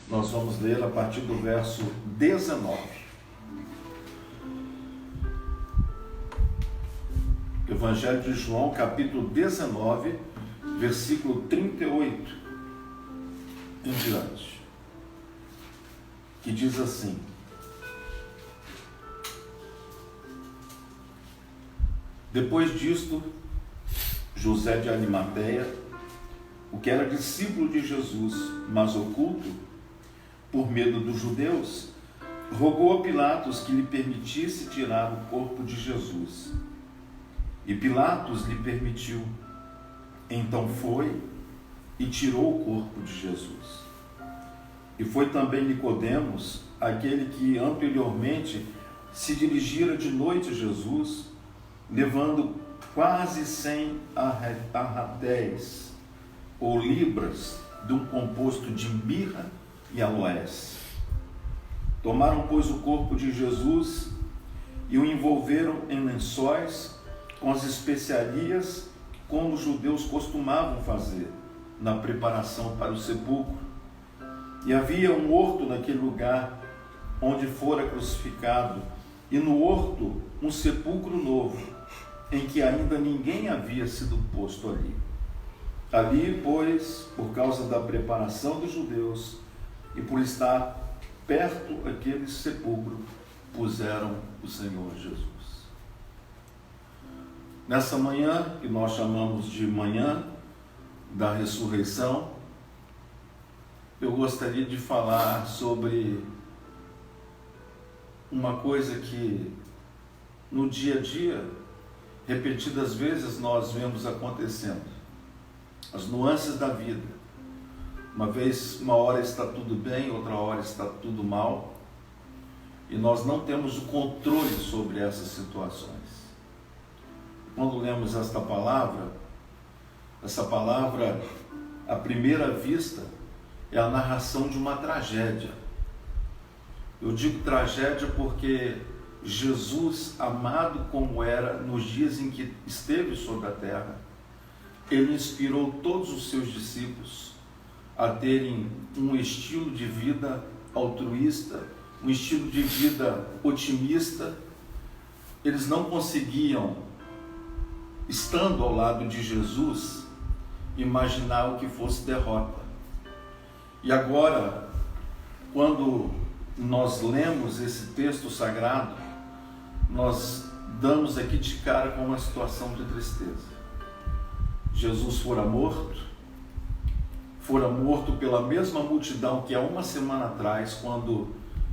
Nós vamos ler a partir do verso 19. Evangelho de João, capítulo 19, versículo 38 em diante, que diz assim: Depois disto, José de Arimateia, o que era discípulo de Jesus, mas oculto, por medo dos judeus, rogou a Pilatos que lhe permitisse tirar o corpo de Jesus. E Pilatos lhe permitiu. Então foi e tirou o corpo de Jesus. E foi também Nicodemos, aquele que anteriormente se dirigira de noite a Jesus, levando quase 100 arratéis, ou libras, de um composto de mirra e aloés. Tomaram, pois, o corpo de Jesus e o envolveram em lençóis com as especiarias, como os judeus costumavam fazer na preparação para o sepulcro. E havia um horto naquele lugar onde fora crucificado, e no horto um sepulcro novo, em que ainda ninguém havia sido posto ali. Ali, pois, por causa da preparação dos judeus e por estar perto daquele sepulcro, puseram o Senhor Jesus. Nessa manhã, que nós chamamos de manhã da ressurreição, eu gostaria de falar sobre uma coisa que no dia a dia, repetidas vezes, nós vemos acontecendo. As nuances da vida. Uma hora está tudo bem, outra hora está tudo mal, e nós não temos o controle sobre essas situações. Quando lemos essa palavra, à primeira vista, é a narração de uma tragédia. Eu digo tragédia porque Jesus, amado como era nos dias em que esteve sobre a terra, ele inspirou todos os seus discípulos a terem um estilo de vida altruísta, um estilo de vida otimista. Eles não conseguiam, estando ao lado de Jesus, imaginar o que fosse derrota. E agora, quando nós lemos esse texto sagrado, nós damos aqui de cara com uma situação de tristeza. Jesus fora morto pela mesma multidão que há uma semana atrás, quando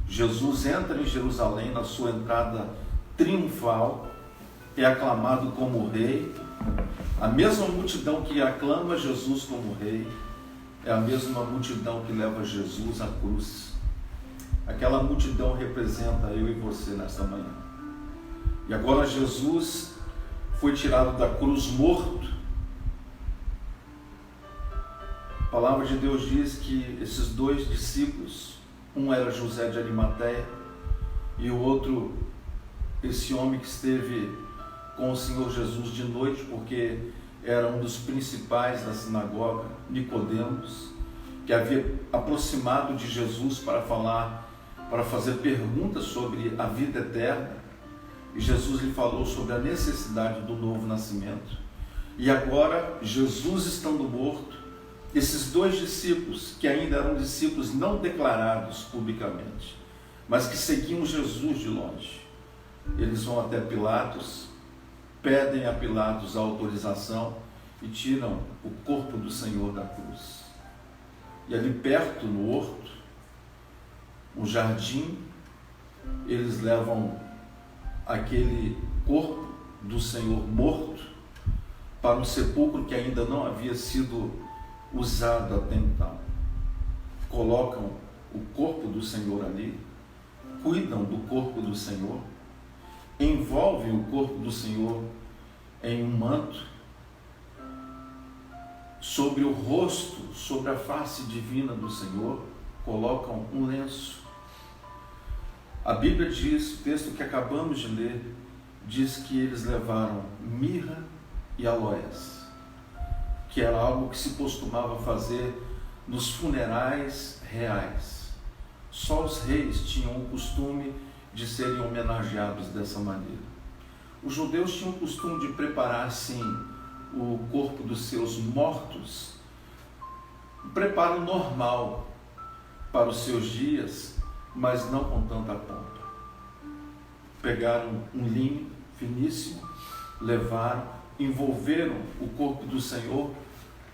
Jesus entra em Jerusalém, na sua entrada triunfal, é aclamado como rei. A mesma multidão que aclama Jesus como rei é a mesma multidão que leva Jesus à cruz. Aquela multidão representa eu e você nesta manhã. E agora Jesus foi tirado da cruz morto. A palavra de Deus diz que esses dois discípulos, um era José de Arimateia e o outro, esse homem que esteve com o Senhor Jesus de noite, porque era um dos principais da sinagoga, Nicodemos, que havia aproximado de Jesus para fazer perguntas sobre a vida eterna, e Jesus lhe falou sobre a necessidade do novo nascimento. E agora, Jesus estando morto, esses dois discípulos, que ainda eram discípulos não declarados publicamente, mas que seguiam Jesus de longe, eles vão até Pilatos, pedem a Pilatos a autorização e tiram o corpo do Senhor da cruz. E ali perto, no horto, um jardim, eles levam aquele corpo do Senhor morto para um sepulcro que ainda não havia sido usado até então. Colocam o corpo do Senhor ali, cuidam do corpo do Senhor, envolvem o corpo do Senhor em um manto, sobre o rosto, sobre a face divina do Senhor, colocam um lenço. A Bíblia diz, o texto que acabamos de ler, diz que eles levaram mirra e aloés, que era algo que se costumava fazer nos funerais reais. Só os reis tinham o costume de serem homenageados dessa maneira. Os judeus tinham o costume de preparar, sim, o corpo dos seus mortos, um preparo normal para os seus dias, mas não com tanta pompa. Pegaram um linho finíssimo, levaram, envolveram o corpo do Senhor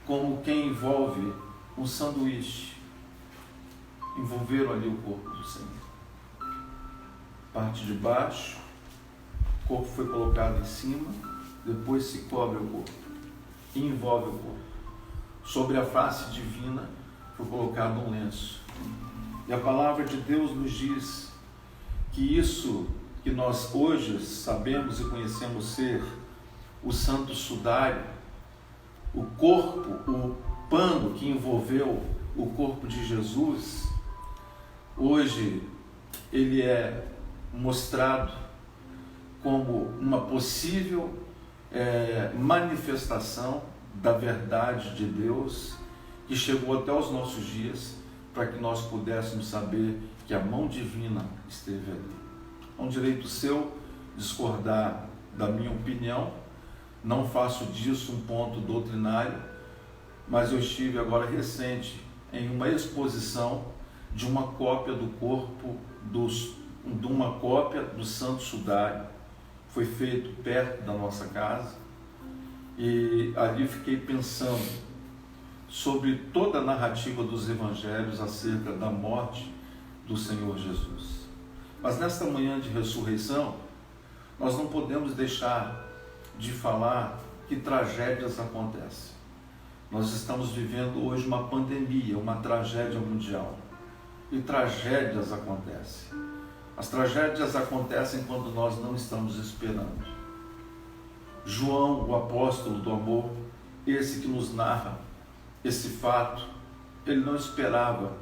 como quem envolve um sanduíche. Envolveram ali o corpo do Senhor. Parte de baixo, o corpo foi colocado em cima, depois se cobre o corpo e envolve o corpo. Sobre a face divina foi colocado um lenço. E a palavra de Deus nos diz que isso que nós hoje sabemos e conhecemos ser o santo sudário, o corpo, o pano que envolveu o corpo de Jesus, hoje ele é mostrado como uma possível manifestação da verdade de Deus que chegou até os nossos dias para que nós pudéssemos saber que a mão divina esteve ali. É um direito seu discordar da minha opinião, não faço disso um ponto doutrinário, mas eu estive agora recente em uma exposição de uma cópia do corpo, de uma cópia do Santo Sudário. Foi feito perto da nossa casa e ali fiquei pensando sobre toda a narrativa dos evangelhos acerca da morte do Senhor Jesus. Mas nesta manhã de ressurreição, nós não podemos deixar de falar que tragédias acontecem. Nós estamos vivendo hoje uma pandemia, uma tragédia mundial. E tragédias acontecem. As tragédias acontecem quando nós não estamos esperando. João, o apóstolo do amor, esse que nos narra esse fato, ele não esperava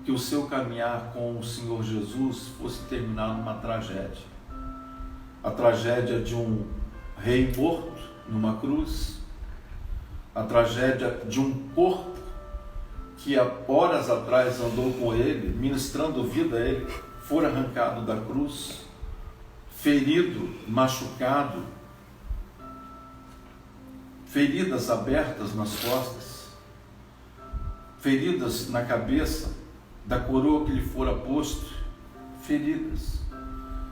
que o seu caminhar com o Senhor Jesus fosse terminar numa tragédia. A tragédia de um rei morto numa cruz, a tragédia de um corpo que há horas atrás andou com ele, ministrando vida a ele, for arrancado da cruz, ferido, machucado, feridas abertas nas costas, feridas na cabeça, da coroa que lhe fora posto, feridas.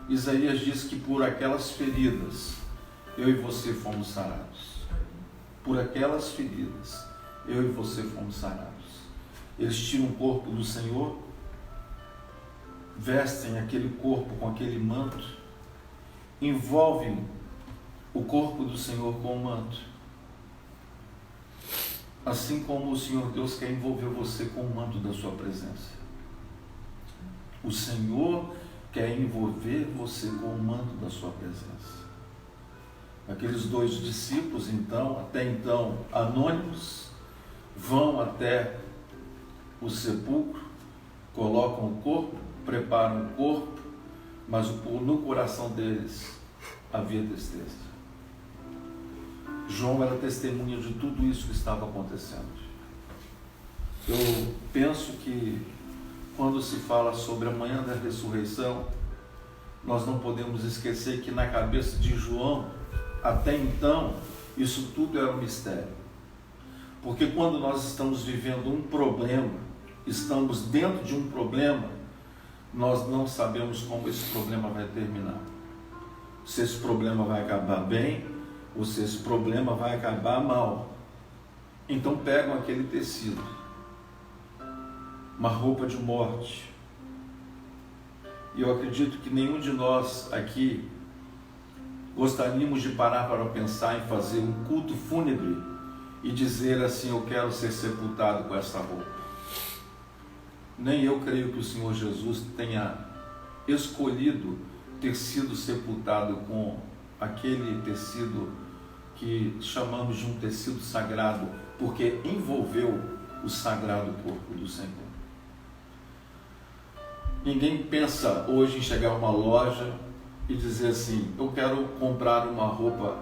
Isaías diz que por aquelas feridas eu e você fomos sarados. Por aquelas feridas eu e você fomos sarados. Eles tiram o corpo do Senhor, vestem aquele corpo com aquele manto, envolvem o corpo do Senhor com o manto. Assim como o Senhor Deus quer envolver você com o manto da sua presença. O Senhor quer envolver você com o manto da sua presença. Aqueles dois discípulos, então, até então anônimos, vão até o sepulcro, colocam o corpo, preparam o corpo, mas no coração deles havia tristeza. João era testemunha de tudo isso que estava acontecendo. Eu penso que quando se fala sobre a manhã da ressurreição, nós não podemos esquecer que na cabeça de João, até então, isso tudo era um mistério. Porque quando nós estamos vivendo um problema, estamos dentro de um problema, nós não sabemos como esse problema vai terminar. Se esse problema vai acabar bem, ou se esse problema vai acabar mal. Então pegam aquele tecido, uma roupa de morte. E eu acredito que nenhum de nós aqui gostaríamos de parar para pensar em fazer um culto fúnebre e dizer assim: eu quero ser sepultado com essa roupa. Nem eu creio que o Senhor Jesus tenha escolhido ter sido sepultado com aquele tecido que chamamos de um tecido sagrado, porque envolveu o sagrado corpo do Senhor. Ninguém pensa hoje em chegar a uma loja e dizer assim: eu quero comprar uma roupa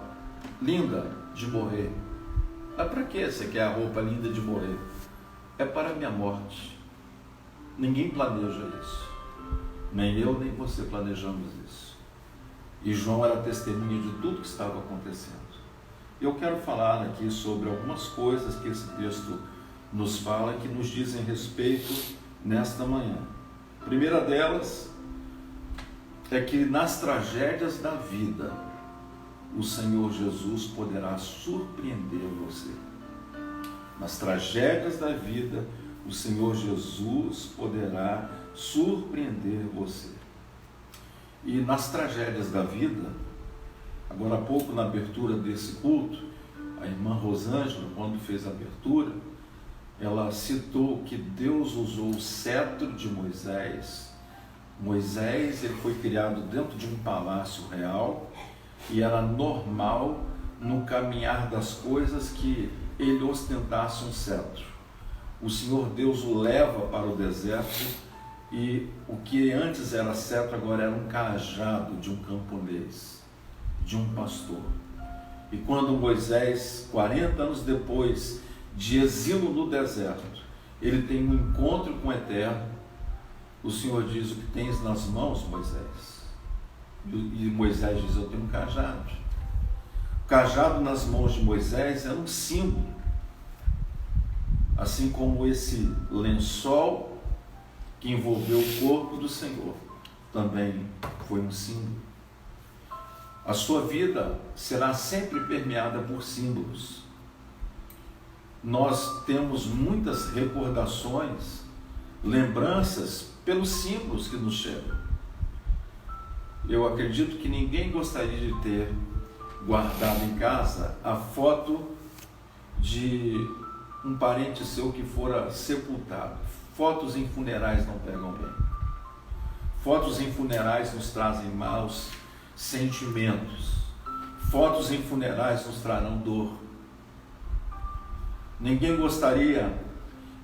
linda de morrer. Mas para que você quer a roupa linda de morrer? É para a minha morte. Ninguém planeja isso. Nem eu, nem você planejamos isso. E João era testemunha de tudo que estava acontecendo. Eu quero falar aqui sobre algumas coisas que esse texto nos fala, que nos dizem respeito nesta manhã. A primeira delas é que nas tragédias da vida, o Senhor Jesus poderá surpreender você. Nas tragédias da vida, o Senhor Jesus poderá surpreender você. E nas tragédias da vida, agora há pouco na abertura desse culto, a irmã Rosângela, quando fez a abertura, ela citou que Deus usou o cetro de Moisés. Moisés, ele foi criado dentro de um palácio real e era normal no caminhar das coisas que ele ostentasse um cetro. O Senhor Deus o leva para o deserto e o que antes era cetro agora era um cajado de um camponês, de um pastor. E quando Moisés, 40 anos depois de exílio no deserto, ele tem um encontro com o Eterno, o Senhor diz: o que tens nas mãos, Moisés? E Moisés diz: eu tenho um cajado. O cajado nas mãos de Moisés era um símbolo, assim como esse lençol que envolveu o corpo do Senhor também foi um símbolo. A sua vida será sempre permeada por símbolos. Nós temos muitas recordações, lembranças pelos símbolos que nos chegam. Eu acredito que ninguém gostaria de ter guardado em casa a foto de um parente seu que fora sepultado. Fotos em funerais não pegam bem. Fotos em funerais nos trazem maus sentimentos. Fotos em funerais nos trarão dor. Ninguém gostaria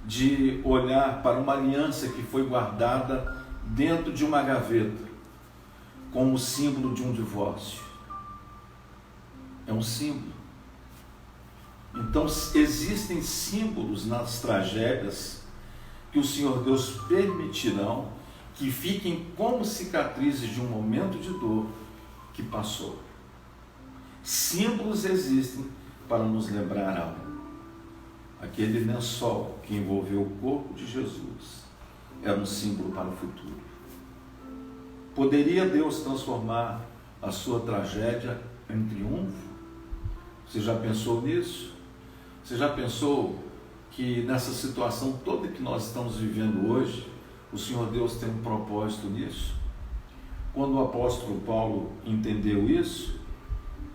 de olhar para uma aliança que foi guardada dentro de uma gaveta como símbolo de um divórcio. É um símbolo. Então existem símbolos nas tragédias que o Senhor Deus permitirão que fiquem como cicatrizes de um momento de dor que passou. Símbolos existem para nos lembrar algo. Aquele lençol que envolveu o corpo de Jesus era um símbolo para o futuro. Poderia Deus transformar a sua tragédia em triunfo? Você já pensou nisso? Você já pensou que nessa situação toda que nós estamos vivendo hoje, o Senhor Deus tem um propósito nisso? Quando o apóstolo Paulo entendeu isso,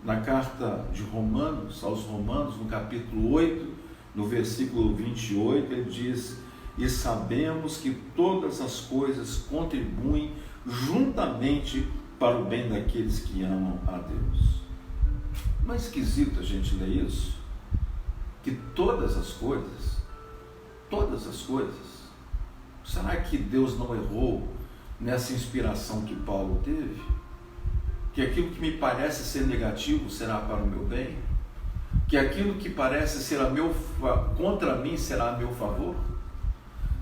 na carta de Romanos, aos Romanos, no capítulo 8, no versículo 28, ele diz: e sabemos que todas as coisas contribuem juntamente para o bem daqueles que amam a Deus. Não é esquisito a gente ler isso? Que todas as coisas, será que Deus não errou nessa inspiração que Paulo teve? Que aquilo que me parece ser negativo será para o meu bem? Que aquilo que parece ser contra mim será a meu favor?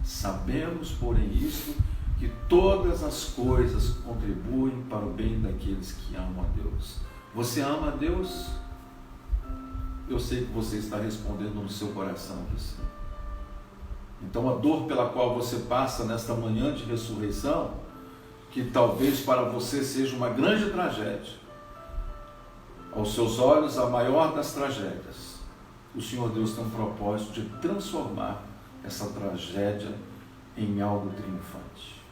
Sabemos, porém, isto, que todas as coisas contribuem para o bem daqueles que amam a Deus. Você ama a Deus? Eu sei que você está respondendo no seu coração que sim. Então a dor pela qual você passa nesta manhã de ressurreição, que talvez para você seja uma grande tragédia, aos seus olhos a maior das tragédias, o Senhor Deus tem um propósito de transformar essa tragédia em algo triunfante.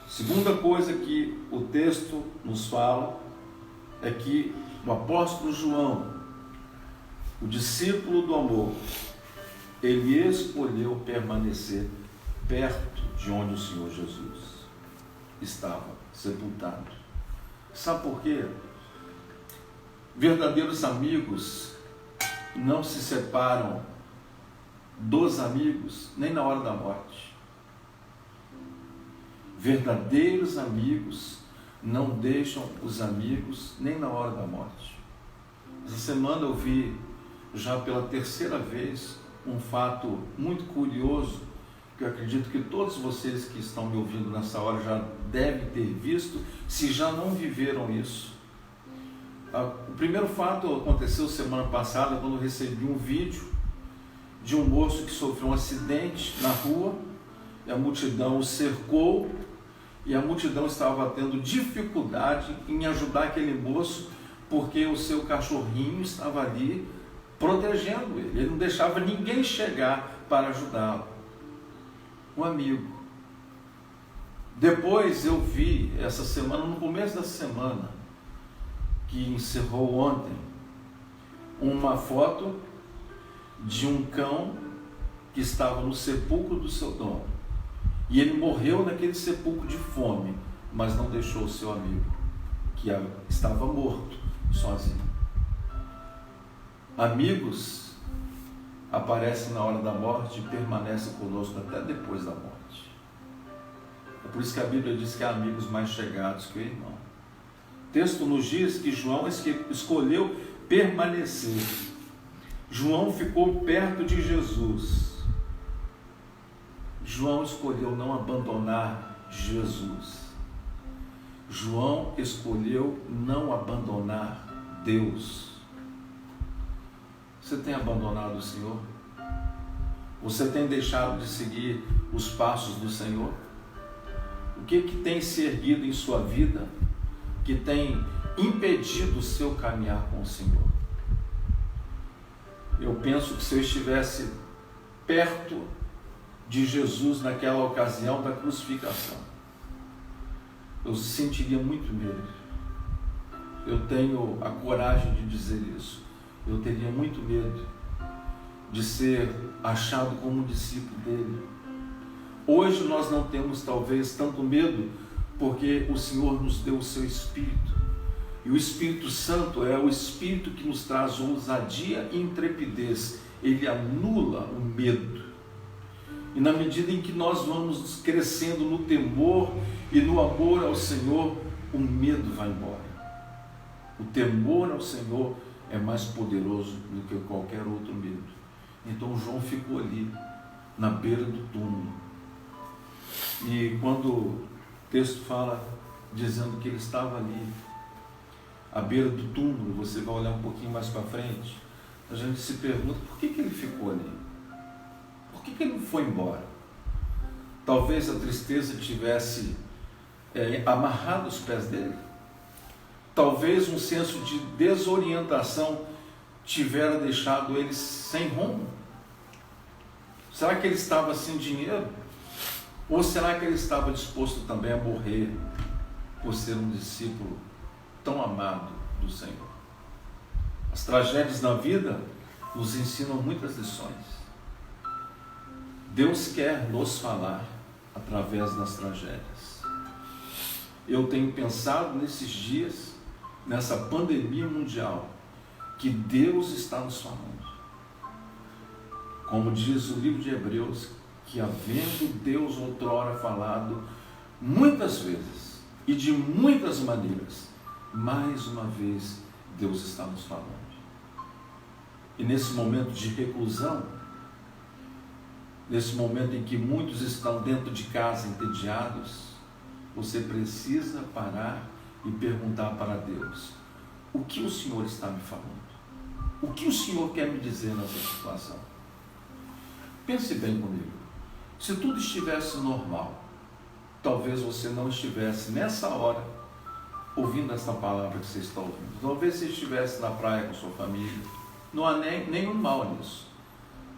Segunda coisa que o texto nos fala é que o apóstolo João, o discípulo do amor, ele escolheu permanecer perto de onde o Senhor Jesus estava sepultado. Sabe por quê? Verdadeiros amigos não se separam dos amigos nem na hora da morte. Verdadeiros amigos não deixam os amigos nem na hora da morte. Essa semana eu vi já pela terceira vez um fato muito curioso que eu acredito que todos vocês que estão me ouvindo nessa hora já devem ter visto, se já não viveram isso. O primeiro fato aconteceu semana passada, quando eu recebi um vídeo de um moço que sofreu um acidente na rua, e a multidão o cercou, e a multidão estava tendo dificuldade em ajudar aquele moço, porque o seu cachorrinho estava ali protegendo ele. Ele não deixava ninguém chegar para ajudá-lo. Um amigo. Depois eu vi essa semana, no começo da semana, que encerrou ontem, uma foto de um cão que estava no sepulcro do seu dono. E ele morreu naquele sepulcro de fome, mas não deixou o seu amigo, que estava morto, sozinho. Amigos aparecem na hora da morte e permanecem conosco até depois da morte. É por isso que a Bíblia diz que há amigos mais chegados que o irmão. O texto nos diz que João escolheu permanecer. João ficou perto de Jesus. João escolheu não abandonar Jesus. João escolheu não abandonar Deus. Você tem abandonado o Senhor? Você tem deixado de seguir os passos do Senhor? O que tem se erguido em sua vida que tem impedido o seu caminhar com o Senhor? Eu penso que se eu estivesse perto de Jesus naquela ocasião da crucificação, eu sentiria muito medo. Eu tenho a coragem de dizer isso. Eu teria muito medo de ser achado como um discípulo dele. Hoje nós não temos talvez tanto medo, porque o Senhor nos deu o seu Espírito. E o Espírito Santo é o Espírito que nos traz ousadia e intrepidez. Ele anula o medo. E na medida em que nós vamos crescendo no temor e no amor ao Senhor, o medo vai embora. O temor ao Senhor é mais poderoso do que qualquer outro medo. Então João ficou ali, na beira do túmulo. E quando o texto fala, dizendo que ele estava ali, à beira do túmulo, você vai olhar um pouquinho mais para frente, a gente se pergunta, por que ele ficou ali? Por que ele não foi embora? Talvez a tristeza tivesse amarrado os pés dele. Talvez um senso de desorientação tivera deixado ele sem rumo. Será que ele estava sem dinheiro? Ou será que ele estava disposto também a morrer por ser um discípulo tão amado do Senhor? As tragédias na vida nos ensinam muitas lições. Deus quer nos falar através das tragédias. Eu tenho pensado nesses dias, nessa pandemia mundial, que Deus está nos falando. Como diz o livro de Hebreus, que havendo Deus outrora falado muitas vezes e de muitas maneiras, mais uma vez Deus está nos falando. E nesse momento de reclusão, nesse momento em que muitos estão dentro de casa entediados, você precisa parar e perguntar para Deus: o que o Senhor está me falando? O que o Senhor quer me dizer nessa situação? Pense bem comigo. Se tudo estivesse normal, talvez você não estivesse nessa hora ouvindo essa palavra que você está ouvindo. Talvez você estivesse na praia com sua família. Não há nenhum mal nisso.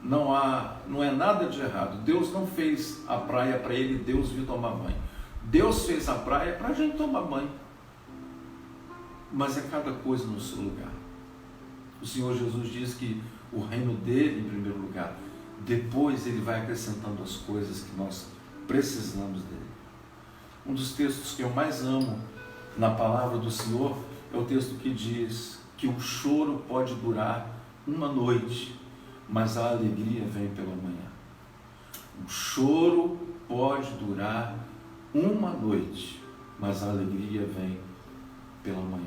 Não é nada de errado. Deus não fez a praia para ele, Deus vir tomar banho. Deus fez a praia para a gente tomar banho. Mas é cada coisa no seu lugar. O Senhor Jesus diz que o reino dele em primeiro lugar, depois ele vai acrescentando as coisas que nós precisamos dele. Um dos textos que eu mais amo na palavra do Senhor é o texto que diz que o choro pode durar uma noite, mas a alegria vem pela manhã. O choro pode durar uma noite, mas a alegria vem pela manhã.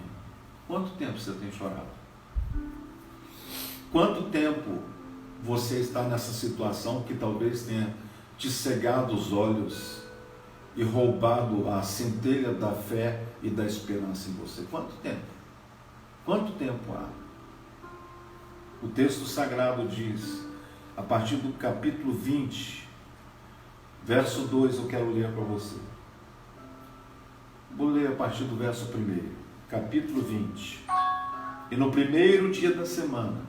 Quanto tempo você tem chorado? Quanto tempo você está nessa situação que talvez tenha te cegado os olhos e roubado a centelha da fé e da esperança em você? Quanto tempo? Quanto tempo há? O texto sagrado diz, a partir do capítulo 20, verso 2, eu quero ler para você. Vou ler a partir do verso 1, capítulo 20. E no primeiro dia da semana,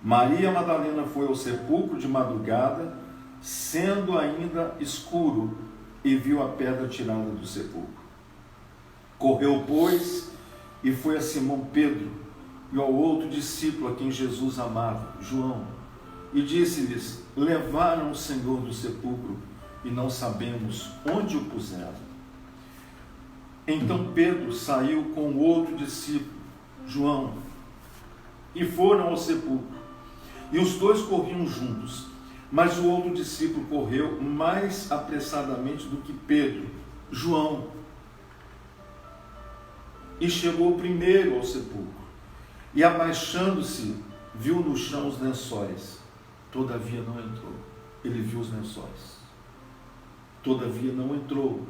Maria Madalena foi ao sepulcro de madrugada, sendo ainda escuro, e viu a pedra tirada do sepulcro. Correu, pois, e foi a Simão Pedro e ao outro discípulo a quem Jesus amava, João, e disse-lhes: levaram o Senhor do sepulcro e não sabemos onde o puseram. Então Pedro saiu com o outro discípulo, João, e foram ao sepulcro. E os dois corriam juntos, mas o outro discípulo correu mais apressadamente do que Pedro, João, e chegou primeiro ao sepulcro. E abaixando-se, viu no chão os lençóis. Todavia não entrou. Ele viu os lençóis. Todavia não entrou.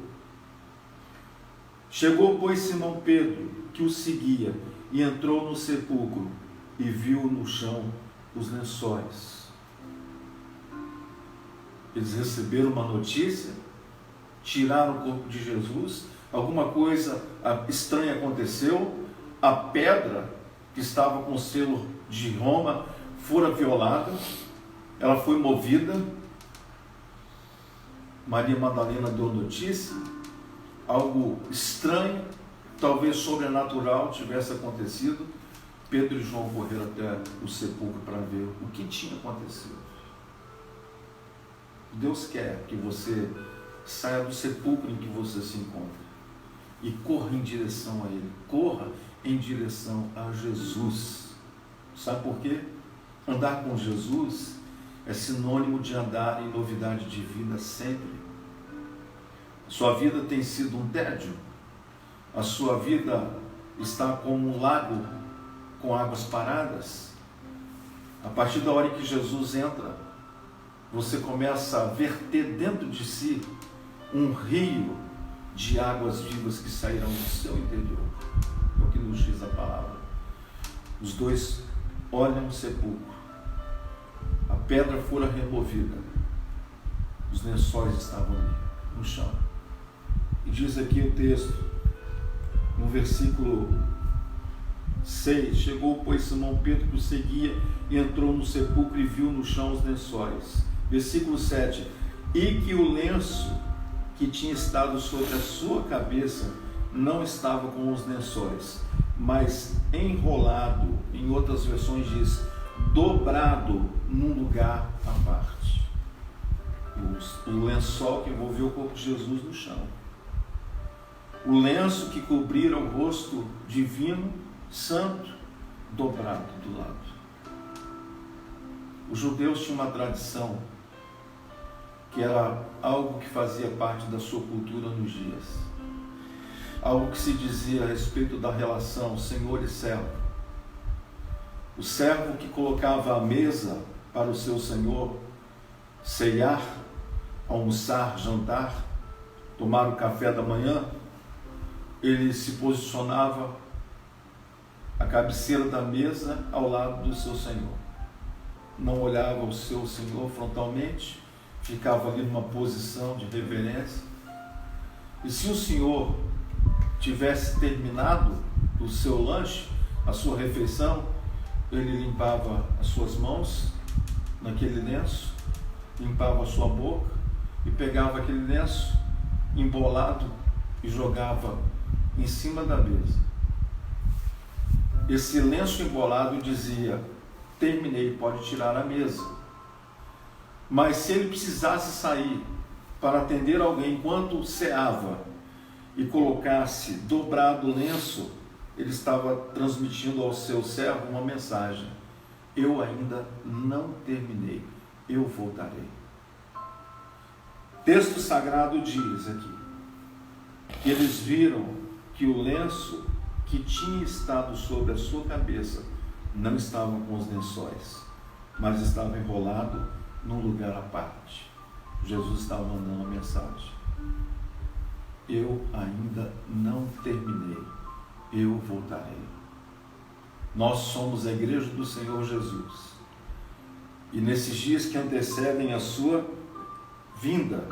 Chegou, pois, Simão Pedro, que o seguia, e entrou no sepulcro, e viu no chão os lençóis. Eles receberam uma notícia, tiraram o corpo de Jesus, alguma coisa estranha aconteceu, a pedra que estava com o selo de Roma fora violada, ela foi movida. Maria Madalena deu notícia, algo estranho, talvez sobrenatural tivesse acontecido. Pedro e João correram até o sepulcro para ver o que tinha acontecido. Deus quer que você saia do sepulcro em que você se encontra e corra em direção a Ele, corra em direção a Jesus. Sabe por quê? Andar com Jesus é sinônimo de andar em novidade de vida sempre. Sua vida tem sido um tédio, a sua vida está como um lago com águas paradas. A partir da hora em que Jesus entra, você começa a verter dentro de si um rio de águas vivas que sairão do seu interior. É o que nos diz a palavra. Os dois olham o sepulcro. A pedra fora removida. Os lençóis estavam ali, no chão. E diz aqui o texto, no versículo 6, chegou, pois, Simão Pedro, que o seguia, e entrou no sepulcro e viu no chão os lençóis. Versículo 7, e que o lenço que tinha estado sobre a sua cabeça não estava com os lençóis, mas enrolado, em outras versões diz, dobrado num lugar à parte. O lençol que envolveu o corpo de Jesus no chão. O lenço que cobrira o rosto divino, santo, dobrado do lado. Os judeus tinham uma tradição que era algo que fazia parte da sua cultura nos dias. Algo que se dizia a respeito da relação senhor e servo. O servo que colocava a mesa para o seu senhor ceiar, almoçar, jantar, tomar o café da manhã, ele se posicionava à cabeceira da mesa ao lado do seu senhor. Não olhava o seu senhor frontalmente, ficava ali numa posição de reverência. E se o senhor tivesse terminado o seu lanche, a sua refeição, ele limpava as suas mãos naquele lenço, limpava a sua boca e pegava aquele lenço embolado e jogava em cima da mesa. Esse lenço embolado dizia: terminei, pode tirar a mesa. Mas se ele precisasse sair para atender alguém enquanto ceava e colocasse dobrado o lenço, ele estava transmitindo ao seu servo uma mensagem: eu ainda não terminei, eu voltarei. Texto sagrado diz aqui que eles viram que o lenço que tinha estado sobre a sua cabeça não estava com os lençóis, mas estava enrolado num lugar à parte. Jesus estava mandando uma mensagem: eu ainda não terminei, eu voltarei. Nós somos a igreja do Senhor Jesus, e nesses dias que antecedem a sua vinda,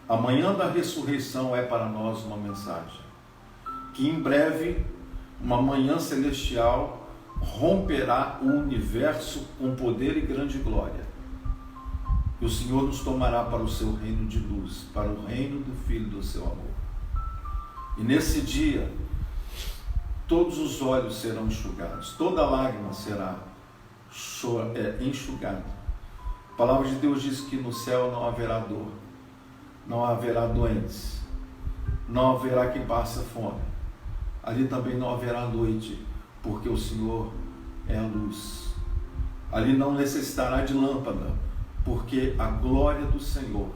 a manhã da ressurreição é para nós uma mensagem que em breve uma manhã celestial romperá o universo com poder e grande glória, e o Senhor nos tomará para o seu reino de luz, para o reino do Filho do seu amor. E nesse dia todos os olhos serão enxugados, toda lágrima será enxugada. A palavra de Deus diz que no céu não haverá dor, não haverá doentes, não haverá quem passa fome, ali também não haverá noite, porque o Senhor é a luz. Ali não necessitará de lâmpada, porque a glória do Senhor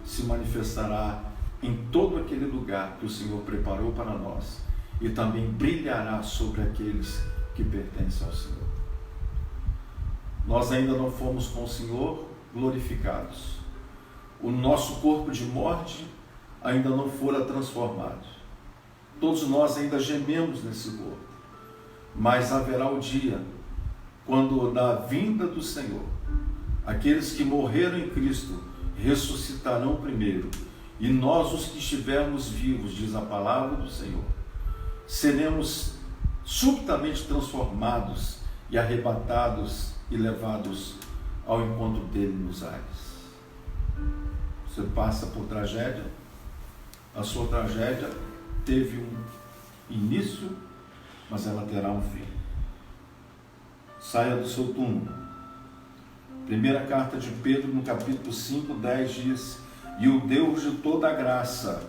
se manifestará em todo aquele lugar que o Senhor preparou para nós, e também brilhará sobre aqueles que pertencem ao Senhor. Nós ainda não fomos com o Senhor glorificados. O nosso corpo de morte ainda não fora transformado. Todos nós ainda gememos nesse corpo. Mas haverá o dia quando, na vinda do Senhor, aqueles que morreram em Cristo ressuscitarão primeiro, e nós, os que estivermos vivos, diz a palavra do Senhor, seremos subitamente transformados e arrebatados e levados ao encontro dele nos ares. Você passa por tragédia, a sua tragédia teve um início, mas ela terá um fim. Saia do seu túmulo. Primeira carta de Pedro, no capítulo 5, 10 diz: e o Deus de toda a graça,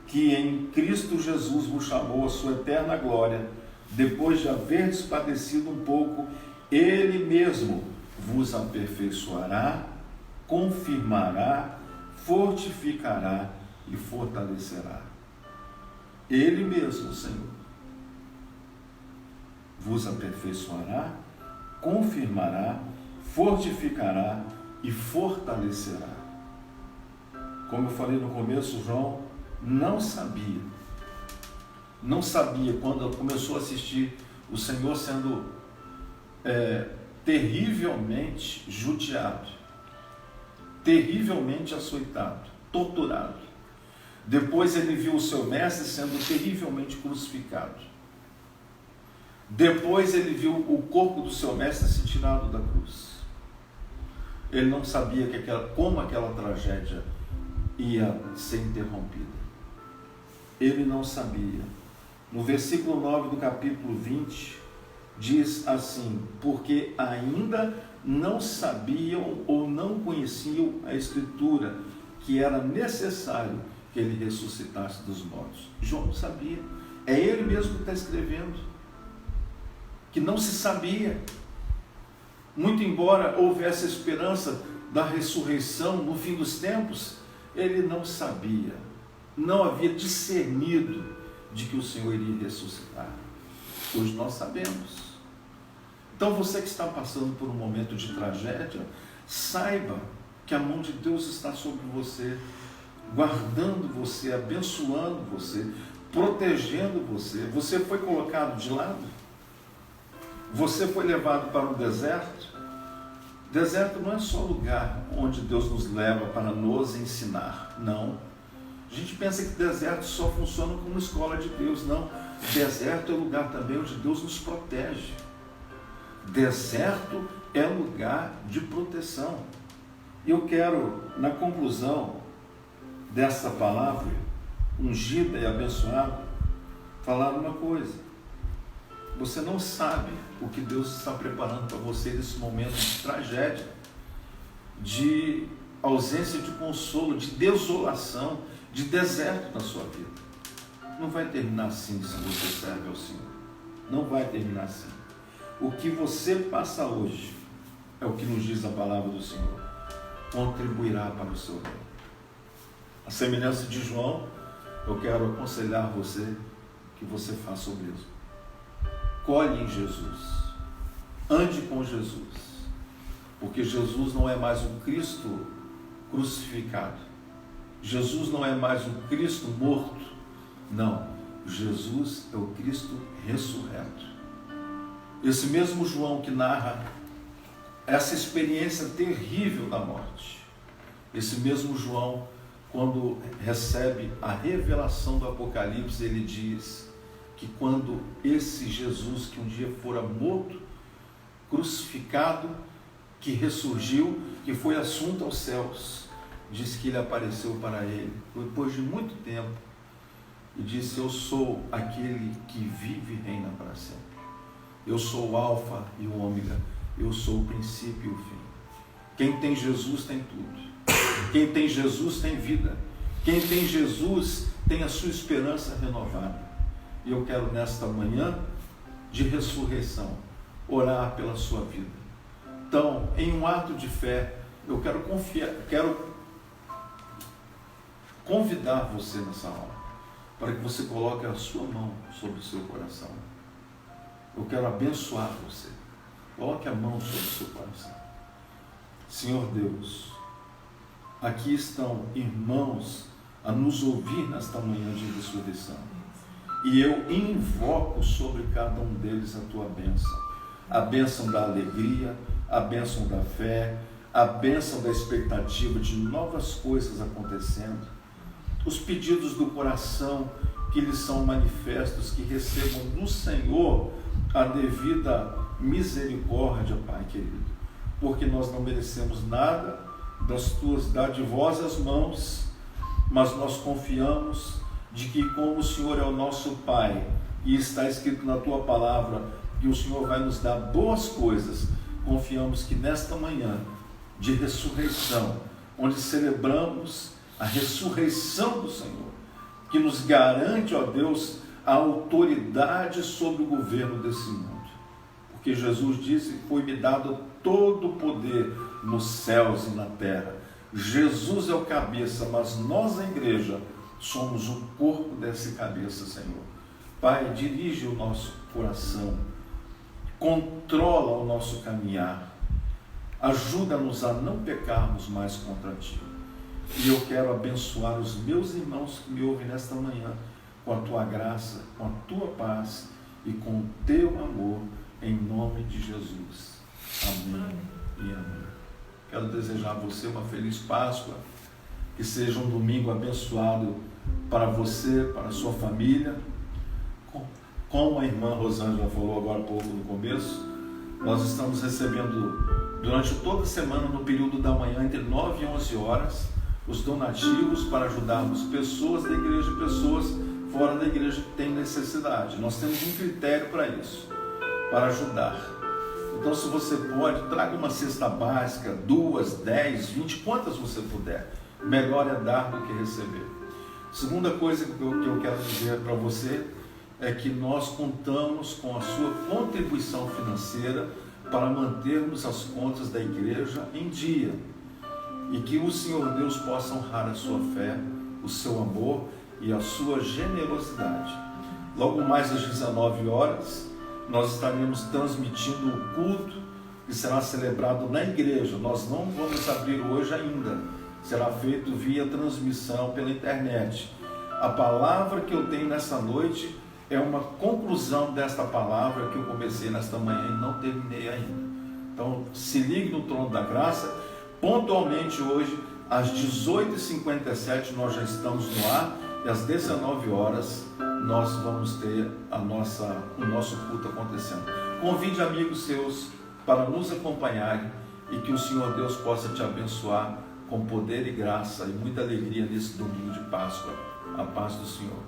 que em Cristo Jesus vos chamou a sua eterna glória, depois de haverdes padecido um pouco, Ele mesmo vos aperfeiçoará, confirmará, fortificará e fortalecerá. Ele mesmo, Senhor, vos aperfeiçoará, confirmará, fortificará e fortalecerá. Como eu falei no começo, João não sabia quando começou a assistir o Senhor sendo terrivelmente judiado, terrivelmente açoitado, torturado. Depois ele viu o seu mestre sendo terrivelmente crucificado. Depois ele viu o corpo do seu mestre ser tirado da cruz. Ele não sabia como aquela tragédia ia ser interrompida. Ele não sabia. No versículo 9 do capítulo 20, diz assim: porque ainda não sabiam ou não conheciam a Escritura, que era necessário que ele ressuscitasse dos mortos. João não sabia. É ele mesmo que está escrevendo, que não se sabia. Muito embora houvesse esperança da ressurreição no fim dos tempos, ele não sabia, não havia discernido de que o Senhor iria ressuscitar. Hoje nós sabemos. Então você que está passando por um momento de tragédia, saiba que a mão de Deus está sobre você, guardando você, abençoando você, protegendo você. Você foi colocado de lado, você foi levado para um deserto. Deserto não é só lugar onde Deus nos leva para nos ensinar, não. A gente pensa que deserto só funciona como escola de Deus, não. Deserto é lugar também onde Deus nos protege. Deserto é lugar de proteção. E eu quero, na conclusão dessa palavra, ungida e abençoada, falar uma coisa. Você não sabe o que Deus está preparando para você nesse momento de tragédia, de ausência de consolo, de desolação, de deserto na sua vida. Não vai terminar assim se você serve ao Senhor. Não vai terminar assim. O que você passa hoje, é o que nos diz a palavra do Senhor, contribuirá para o seu reino. A semelhança de João, eu quero aconselhar você que você faça o mesmo. Colhe em Jesus, ande com Jesus, porque Jesus não é mais um Cristo crucificado. Jesus não é mais um Cristo morto, não, Jesus é o Cristo ressurreto. Esse mesmo João que narra essa experiência terrível da morte, esse mesmo João, quando recebe a revelação do Apocalipse, ele diz que quando esse Jesus que um dia fora morto, crucificado, que ressurgiu, que foi assunto aos céus, diz que ele apareceu para ele, depois de muito tempo, e disse: eu sou aquele que vive e reina para sempre. Eu sou o Alfa e o Ômega, eu sou o princípio e o fim. Quem tem Jesus tem tudo. Quem tem Jesus tem vida. Quem tem Jesus tem a sua esperança renovada. E eu quero nesta manhã de ressurreição orar pela sua vida. Então, em um ato de fé, eu quero convidar você nessa hora, para que você coloque a sua mão sobre o seu coração. Eu quero abençoar você. Coloque a mão sobre o seu coração. Senhor Deus, aqui estão irmãos a nos ouvir nesta manhã de ressurreição. E eu invoco sobre cada um deles a tua bênção. A bênção da alegria, a bênção da fé, a bênção da expectativa de novas coisas acontecendo. Os pedidos do coração que lhes são manifestos, que recebam do Senhor a devida misericórdia, Pai querido. Porque nós não merecemos nada das tuas dadivosas mãos, mas nós confiamos de que, como o Senhor é o nosso Pai, e está escrito na tua palavra que o Senhor vai nos dar boas coisas, confiamos que nesta manhã de ressurreição, onde celebramos a ressurreição do Senhor, que nos garante, ó Deus, a autoridade sobre o governo desse mundo. Porque Jesus disse: foi-me dado todo o poder nos céus e na terra. Jesus é o cabeça, mas nós, a igreja, somos o corpo dessa cabeça, Senhor. Pai, dirige o nosso coração, controla o nosso caminhar, ajuda-nos a não pecarmos mais contra Ti. E eu quero abençoar os meus irmãos que me ouvem nesta manhã, com a Tua graça, com a Tua paz e com o Teu amor, em nome de Jesus. Amém e amém. Quero desejar a você uma feliz Páscoa, que seja um domingo abençoado para você, para a sua família. Como a irmã Rosângela falou agora há pouco no começo, nós estamos recebendo durante toda a semana, no período da manhã, entre 9 e 11 horas, os donativos para ajudarmos pessoas da igreja e pessoas fora da igreja que têm necessidade. Nós temos um critério para isso, para ajudar. Então, se você pode, traga uma cesta básica, 2, 10, 20, quantas você puder. Melhor é dar do que receber. Segunda coisa que eu quero dizer para você é que nós contamos com a sua contribuição financeira para mantermos as contas da igreja em dia. E que o Senhor Deus possa honrar a sua fé, o seu amor e a sua generosidade. Logo mais às 19 horas, nós estaremos transmitindo o culto que será celebrado na igreja. Nós não vamos abrir hoje ainda. Será feito via transmissão pela internet. A palavra que eu tenho nessa noite é uma conclusão desta palavra que eu comecei nesta manhã e não terminei ainda. Então, se ligue no Trono da Graça. Pontualmente hoje, às 18h57, nós já estamos no ar, e às 19 horas nós vamos ter o nosso culto acontecendo. Convide amigos seus para nos acompanharem e que o Senhor Deus possa te abençoar com poder e graça e muita alegria nesse domingo de Páscoa. A paz do Senhor.